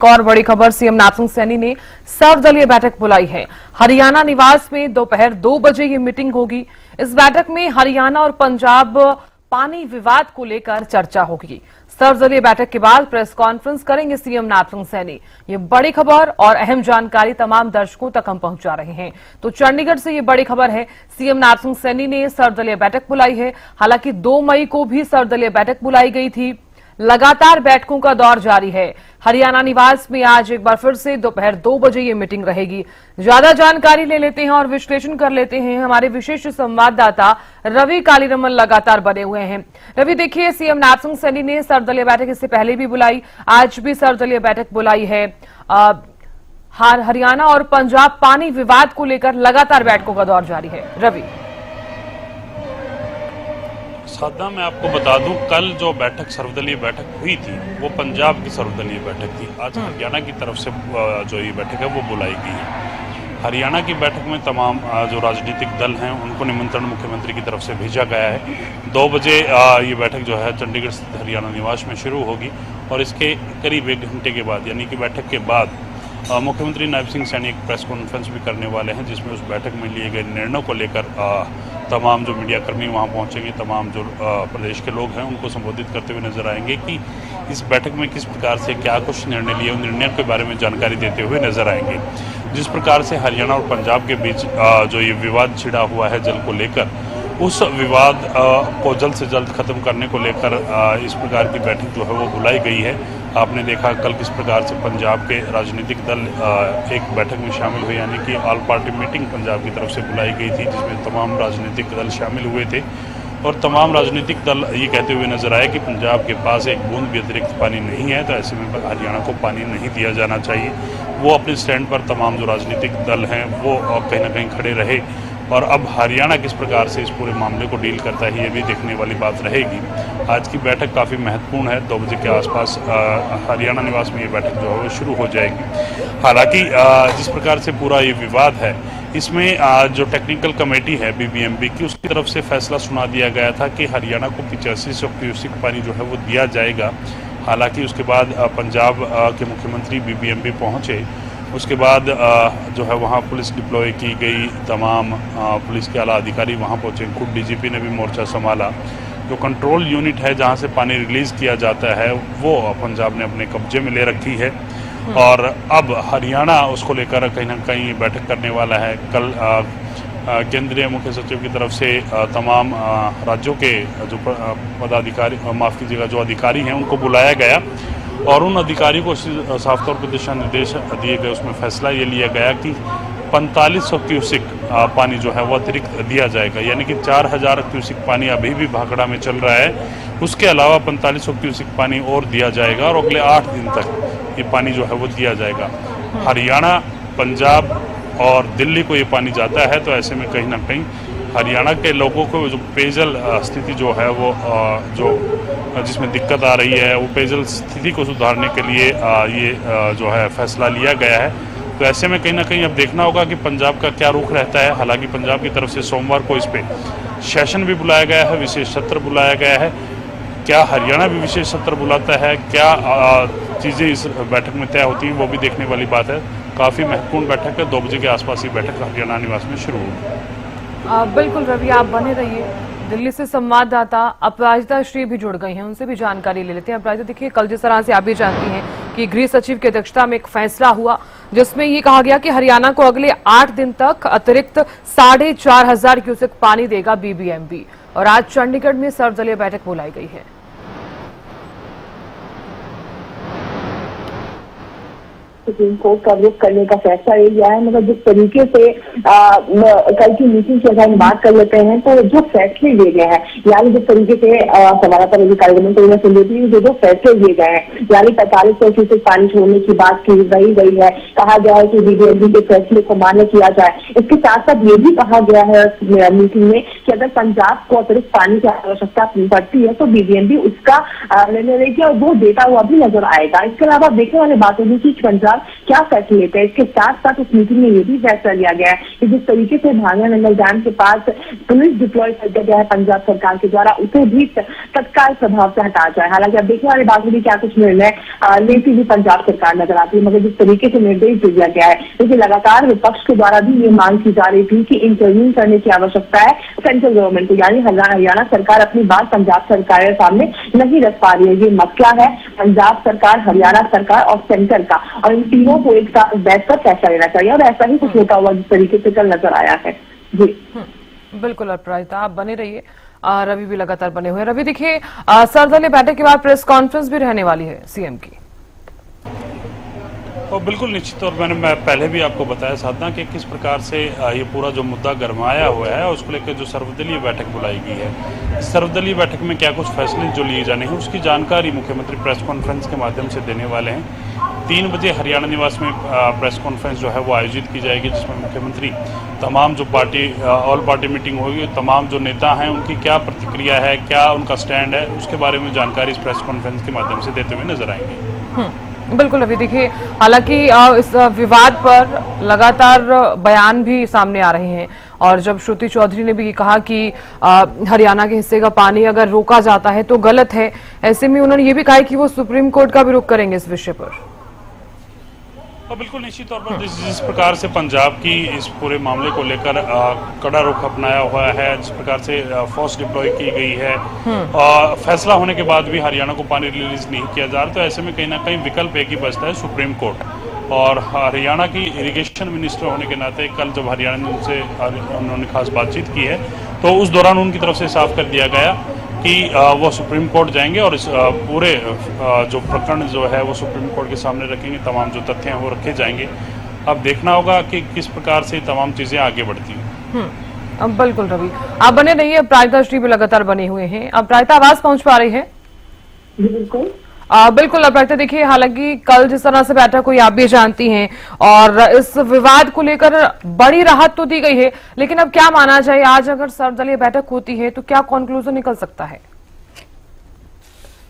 और बड़ी खबर, सीएम नाथसिंह सैनी ने सर्वदलीय बैठक बुलाई है। हरियाणा निवास में दोपहर 2 बजे ये मीटिंग होगी। इस बैठक में हरियाणा और पंजाब पानी विवाद को लेकर चर्चा होगी। सर्वदलीय बैठक के बाद प्रेस कॉन्फ्रेंस करेंगे सीएम नाथसिंह सैनी। ये बड़ी खबर और अहम जानकारी तमाम दर्शकों तक हम पहुंचा रहे हैं। तो चंडीगढ़ से ये बड़ी खबर है, सीएम नाथसिंह सैनी ने सर्वदलीय बैठक बुलाई है। हालांकि 2 मई को भी सर्वदलीय बैठक बुलाई गई थी। लगातार बैठकों का दौर जारी है। हरियाणा निवास में आज एक बार फिर से दोपहर 2 बजे ये मीटिंग रहेगी। ज्यादा जानकारी ले लेते हैं और विश्लेषण कर लेते हैं। हमारे विशेष संवाददाता रवि कालीरमन लगातार बने हुए हैं। रवि, देखिए, सीएम नाथसिंह सैनी ने सर्वदलीय बैठक इससे पहले भी बुलाई, आज भी सर्वदलीय बैठक बुलाई है। हरियाणा और पंजाब पानी विवाद को लेकर लगातार बैठकों का दौर जारी है। रवि, साधना, मैं आपको बता दूं, कल जो बैठक सर्वदलीय बैठक हुई थी वो पंजाब की सर्वदलीय बैठक थी। आज हरियाणा की तरफ से जो ये बैठक है वो बुलाई गई है। हरियाणा की बैठक में तमाम जो राजनीतिक दल हैं उनको निमंत्रण मुख्यमंत्री की तरफ से भेजा गया है। 2 बजे ये बैठक जो है चंडीगढ़ स्थित हरियाणा निवास में शुरू होगी और इसके करीब 1 घंटे के बाद, यानी कि बैठक के बाद, मुख्यमंत्री नायब सिंह सैनी एक प्रेस कॉन्फ्रेंस भी करने वाले हैं, जिसमें उस बैठक में लिए गए निर्णयों को लेकर तमाम जो मीडिया कर्मी वहां पहुंचेंगे, तमाम जो प्रदेश के लोग हैं उनको संबोधित करते हुए नजर आएंगे कि इस बैठक में किस प्रकार से क्या कुछ निर्णय लिए, उन निर्णयों के बारे में जानकारी देते हुए नजर आएंगे। जिस प्रकार से हरियाणा और पंजाब के बीच जो ये विवाद छिड़ा हुआ है जल को लेकर, उस विवाद को जल्द से जल्द खत्म करने को लेकर इस प्रकार की बैठक जो है वो बुलाई गई है। आपने देखा कल किस प्रकार से पंजाब के राजनीतिक दल एक बैठक में शामिल हुए, यानी कि ऑल पार्टी मीटिंग पंजाब की तरफ से बुलाई गई थी, जिसमें तमाम राजनीतिक दल शामिल हुए थे और तमाम राजनीतिक दल ये कहते हुए नजर आए कि पंजाब के पास एक बूंद भी अतिरिक्त पानी नहीं है, तो ऐसे में हरियाणा को पानी नहीं दिया जाना चाहिए। वो अपने स्टैंड पर तमाम जो राजनीतिक दल हैं वो कहीं ना कहीं खड़े रहे और अब हरियाणा किस प्रकार से इस पूरे मामले को डील करता है ये भी देखने वाली बात रहेगी। आज की बैठक काफ़ी महत्वपूर्ण है। 2 बजे के आसपास हरियाणा निवास में ये बैठक जो है वो शुरू हो जाएगी। हालांकि जिस प्रकार से पूरा ये विवाद है, इसमें जो टेक्निकल कमेटी है बीबीएमबी की, उसकी तरफ से फैसला सुना दिया गया था कि हरियाणा को 8500 क्यूसेक पानी जो है वो दिया जाएगा। हालांकि उसके बाद पंजाब के मुख्यमंत्री बीबीएमबी पहुँचे, उसके बाद जो है वहाँ पुलिस डिप्लॉय की गई, तमाम पुलिस के आला अधिकारी वहाँ पहुँचे, खुद डीजीपी ने भी मोर्चा संभाला। जो कंट्रोल यूनिट है जहाँ से पानी रिलीज़ किया जाता है वो पंजाब ने अपने कब्जे में ले रखी है और अब हरियाणा उसको लेकर कहीं ना कहीं बैठक करने वाला है। कल केंद्रीय मुख्य सचिव की तरफ से तमाम राज्यों के जो पदाधिकारी, माफ़ कीजिएगा, जो अधिकारी हैं उनको बुलाया गया और उन अधिकारियों को साफ तौर पर दिशा निर्देश दिए गए। उसमें फैसला ये लिया गया कि 4500 क्यूसेक पानी जो है वो अतिरिक्त दिया जाएगा, यानी कि 4000 क्यूसेक पानी अभी भी भाखड़ा में चल रहा है, उसके अलावा 4500 क्यूसेक पानी और दिया जाएगा और अगले 8 दिन तक ये पानी जो है वो दिया जाएगा। हरियाणा, पंजाब और दिल्ली को ये पानी जाता है, तो ऐसे में कहीं ना कहीं हरियाणा के लोगों को जो पेयजल स्थिति जो है वो जिसमें दिक्कत आ रही है, वो पेयजल स्थिति को सुधारने के लिए ये जो है फैसला लिया गया है। तो ऐसे में कहीं ना कहीं अब देखना होगा कि पंजाब का क्या रुख रहता है। हालांकि पंजाब की तरफ से सोमवार को इस पे सेशन भी बुलाया गया है, विशेष सत्र बुलाया गया है। क्या हरियाणा भी विशेष सत्र बुलाता है, क्या चीज़ें इस बैठक में तय होती हैं, वो भी देखने वाली बात है। काफ़ी महत्वपूर्ण बैठक है। 2 बजे के आसपास ये बैठक हरियाणा निवास में शुरू होगी। बिल्कुल रवि, आप बने रहिए। दिल्ली से संवाददाता अपराजिता श्री भी जुड़ गई हैं, उनसे भी जानकारी ले लेते हैं। अपराजिता, देखिए, कल जिस तरह से आप भी जानती हैं कि गृह सचिव की अध्यक्षता में एक फैसला हुआ जिसमें ये कहा गया कि हरियाणा को अगले 8 दिन तक अतिरिक्त 4500 क्यूसेक पानी देगा बीबीएमबी, और आज चंडीगढ़ में सर्वदलीय बैठक बुलाई गई है। सुप्रीम कोर्ट का रुख करने का फैसला ये लिया है। मगर जिस तरीके से कल की मीटिंग की अगर हम बात कर लेते हैं तो जो फैसले लिए गए हैं, यानी जिस तरीके से संवाददाता रवि कालीरमन को मैं सुन लेती हूँ, जो फैसले लिए गए हैं, यानी 4500 क्यूसेक पानी छोड़ने की बात की गई है। कहा गया है कि बीबीएमबी के फैसले को मान्य किया जाए। इसके साथ साथ ये भी कहा गया है मीटिंग में कि अगर पंजाब को अतिरिक्त पानी की आवश्यकता पड़ती है तो बीबीएमबी उसका निर्णय लेगी और वो देता हुआ भी नजर आएगा। इसके अलावा देखने वाली बात होगी कि पंजाब अनुसार क्या फैसले लेते हैं। इसके साथ साथ उस मीटिंग में ये भी फैसला लिया गया है कि जिस तरीके से भांगा नंगल डैम के पास पुलिस डिप्लॉय कर दिया गया है पंजाब सरकार के द्वारा, उसे भी तत्काल प्रभाव से हटा जाए। हालांकि अब देखने वाली बात होगी क्या कुछ निर्णय लेती हुई पंजाब सरकार नजर आती है, मगर जिस तरीके से निर्देश दिया गया है, क्योंकि लगातार विपक्ष के द्वारा भी ये मांग की जा रही थी कि इंटरव्यू करने की आवश्यकता है सेंट्रल गवर्नमेंट को, यानी हरियाणा सरकार अपनी बात पंजाब सरकार के सामने नहीं रख पा रही है। ये मसला है पंजाब सरकार, हरियाणा सरकार और सेंटर का, और इन तीनों को एक साथ बैठकर फैसला लेना चाहिए, और ऐसा ही कुछ होता हुआ जिस तरीके से कल नजर आया है। जी बिल्कुल अपराजिता, आप बने रहिए। रवि भी लगातार बने हुए हैं। रवि देखिए, सर्वदलीय बैठक के बाद प्रेस कॉन्फ्रेंस भी रहने वाली है सीएम की। तो बिल्कुल निश्चित तौर पर मैं पहले भी आपको बताया साधना कि किस प्रकार से ये पूरा जो मुद्दा गरमाया हुआ है, उसको लेकर जो सर्वदलीय बैठक बुलाई गई है, सर्वदलीय बैठक में क्या कुछ फैसले जो लिए जाने हैं उसकी जानकारी मुख्यमंत्री प्रेस कॉन्फ्रेंस के माध्यम से देने वाले हैं। 3 बजे हरियाणा निवास में प्रेस कॉन्फ्रेंस जो है वो आयोजित की जाएगी, जिसमें मुख्यमंत्री तमाम जो पार्टी ऑल पार्टी मीटिंग होगी, तमाम जो नेता हैं उनकी क्या प्रतिक्रिया है, क्या उनका स्टैंड है, उसके बारे में जानकारी इस प्रेस कॉन्फ्रेंस के माध्यम से देते हुए नजर आएंगे। बिल्कुल अभी देखिए, हालांकि इस विवाद पर लगातार बयान भी सामने आ रहे हैं, और जब श्रुति चौधरी ने भी कहा कि हरियाणा के हिस्से का पानी अगर रोका जाता है तो गलत है, ऐसे में उन्होंने ये भी कहा कि वो सुप्रीम कोर्ट का भी रुख करेंगे इस विषय पर। और बिल्कुल निश्चित तौर पर जिस प्रकार से पंजाब की इस पूरे मामले को लेकर कड़ा रुख अपनाया हुआ है, जिस प्रकार से फोर्स डिप्लॉय की गई है, फैसला होने के बाद भी हरियाणा को पानी रिलीज नहीं किया जा रहा, तो ऐसे में कहीं ना कहीं विकल्प एक ही बचता है, सुप्रीम कोर्ट। और हरियाणा की इरिगेशन मिनिस्टर होने के नाते कल जब हरियाणा से उन्होंने खास बातचीत की है, तो उस दौरान उनकी तरफ से साफ कर दिया गया कि वो सुप्रीम कोर्ट जाएंगे और इस पूरे जो प्रकरण जो है वो सुप्रीम कोर्ट के सामने रखेंगे, तमाम जो तथ्य हैं वो रखे जाएंगे। अब देखना होगा कि किस प्रकार से तमाम चीजें आगे बढ़ती हैं। अब बिल्कुल रवि, आप बने रहिए। अपराजिता श्री भी लगातार बने हुए हैं। अपराजिता, आवाज पहुंच पा रही है? बिल्कुल बिल्कुल अपराजिता, देखिए हालांकि कल जिस तरह से बैठक हुई आप भी जानती हैं, और इस विवाद को लेकर बड़ी राहत तो दी गई है, लेकिन अब क्या माना जाए, आज अगर सर्वदलीय बैठक होती है तो क्या कंक्लूजन निकल सकता है?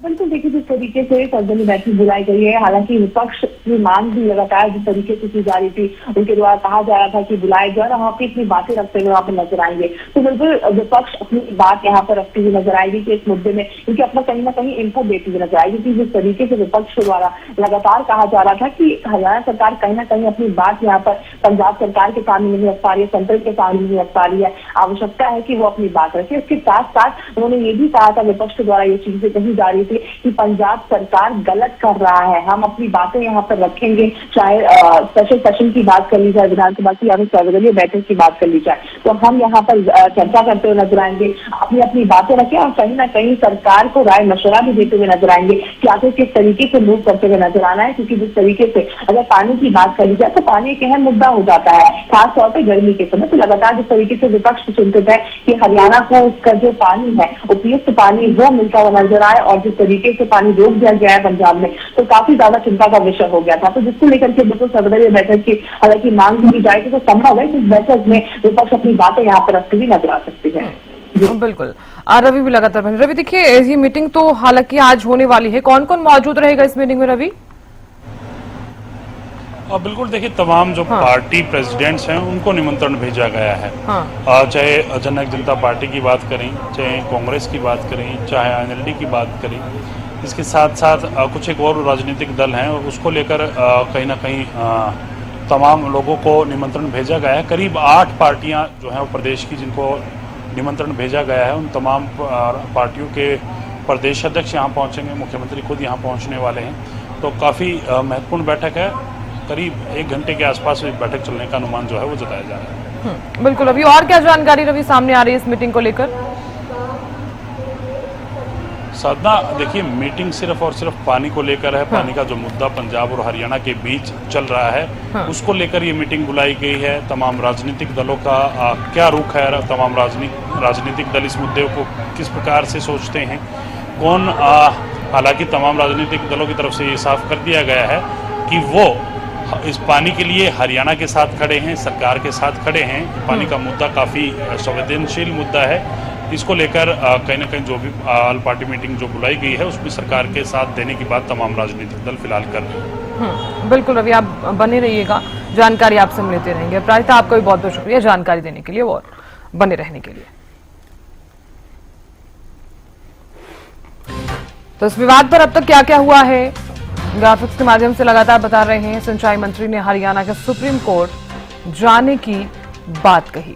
बिल्कुल देखिए, जिस तरीके से सर्वदलीय बैठक बुलाई गई है, हालांकि विपक्ष की मांग भी लगातार जिस तरीके से की जा रही थी, उनके द्वारा कहा जा रहा था कि बुलाए जाए और वहाँ पे अपनी बातें रखते हुए वहाँ पर नजर आएंगे, तो बिल्कुल विपक्ष अपनी बात यहाँ पर रखती हुई नजर आएगी कि इस मुद्दे में क्योंकि अपना कहीं ना कहीं इनपुट देती हुई नजर आएगी। जिस तरीके से विपक्ष के द्वारा लगातार कहा जा रहा था कि हरियाणा सरकार कहीं ना कहीं अपनी बात यहाँ पर पंजाब सरकार के सामने नहीं रख पा रही है, सेंट्रल के सामने नहीं रख पा रही है, आवश्यकता है कि वो अपनी बात रखे। इसके साथ साथ उन्होंने ये भी कहा था, विपक्ष के द्वारा ये चीजें कही जा रही थी कि पंजाब सरकार गलत कर रहा है, हम अपनी बातें यहाँ पर रखेंगे, चाहे स्पेशल सेशन की बात कर ली जाए विधानसभा की या फिर सर्वदलीय बैठक की बात कर ली जाए, तो हम यहाँ पर चर्चा करते हुए नजर आएंगे, अपनी अपनी बातें रखें और कहीं ना कहीं सरकार को राय मशवरा भी देते हुए नजर आएंगे कि आखिर किस तरीके से मूव करते हुए नजर आना है। क्योंकि जिस तरीके से अगर पानी की बात कर ली जाए तो पानी एक अहम मुद्दा हो जाता है, खासतौर पर गर्मी के समय। तो लगातार जिस तरीके से विपक्ष चिंतित है कि हरियाणा को उसका जो पानी है, उपयुक्त पानी वो मिलता हुआ नजर आए, और जिस तरीके से पानी रोक दिया गया है पंजाब में, तो काफी ज्यादा चिंता का विषय हो गया था। तो जिसको लेकर के बिल्कुल सर्वदलीय बैठक की हालांकि मांग की जाएगी, तो संभव है कि इस बैठक में विपक्ष अपनी बातें यहाँ पर रखती हुई नजर आ सकती है। बिल्कुल, रवि भी लगातार बने। रवि देखिए, ये मीटिंग तो हालांकि आज होने वाली है, कौन कौन मौजूद रहेगा इस मीटिंग में रवि? बिल्कुल देखिए, तमाम जो पार्टी प्रेसिडेंट्स हैं उनको निमंत्रण भेजा गया है। चाहे जननायक जनता पार्टी की बात करें, चाहे कांग्रेस की बात करें, चाहे एनएलडी की बात करें, इसके साथ साथ कुछ एक और राजनीतिक दल हैं, उसको लेकर कहीं ना कहीं तमाम लोगों को निमंत्रण भेजा गया है। करीब 8 पार्टियां जो हैं वो प्रदेश की, जिनको निमंत्रण भेजा गया है, उन तमाम पार्टियों के प्रदेश अध्यक्ष यहाँ पहुँचेंगे, मुख्यमंत्री खुद यहाँ पहुँचने वाले हैं। तो काफ़ी महत्वपूर्ण बैठक है, करीब 1 घंटे के आसपास इस बैठक चलने का अनुमान जो है वो जताया जा रहा है। बिल्कुल, अभी और क्या जानकारी रवि सामने आ रही है इस मीटिंग को लेकर? साधना देखिए, मीटिंग सिर्फ और सिर्फ पानी को लेकर है। पानी का जो मुद्दा पंजाब और हरियाणा के बीच चल रहा है, उसको लेकर ये मीटिंग बुलाई गई है। तमाम राजनीतिक दलों का क्या रुख है, तमाम राजनीतिक दल इस मुद्दे को किस प्रकार से सोचते हैं, कौन हालांकि तमाम राजनीतिक दलों की तरफ से ये साफ कर दिया गया है कि वो इस पानी के लिए हरियाणा के साथ खड़े हैं, सरकार के साथ खड़े हैं। पानी का मुद्दा काफ़ी संवेदनशील मुद्दा है, इसको लेकर कहीं ना कहीं जो भी ऑल पार्टी मीटिंग जो बुलाई गई है उसमें सरकार के साथ देने की बात तमाम राजनीतिक दल फिलहाल कर रहे हैं। बिल्कुल रवि, आप बने रहिएगा, जानकारी आपसे हम लेते रहेंगे। प्रायता आपका भी बहुत बहुत शुक्रिया जानकारी देने के लिए और बने रहने के लिए। तो इस विवाद पर अब तक क्या क्या हुआ है, ग्राफिक्स के माध्यम से लगातार बता रहे हैं। सिंचाई मंत्री ने हरियाणा के सुप्रीम कोर्ट जाने की बात कही।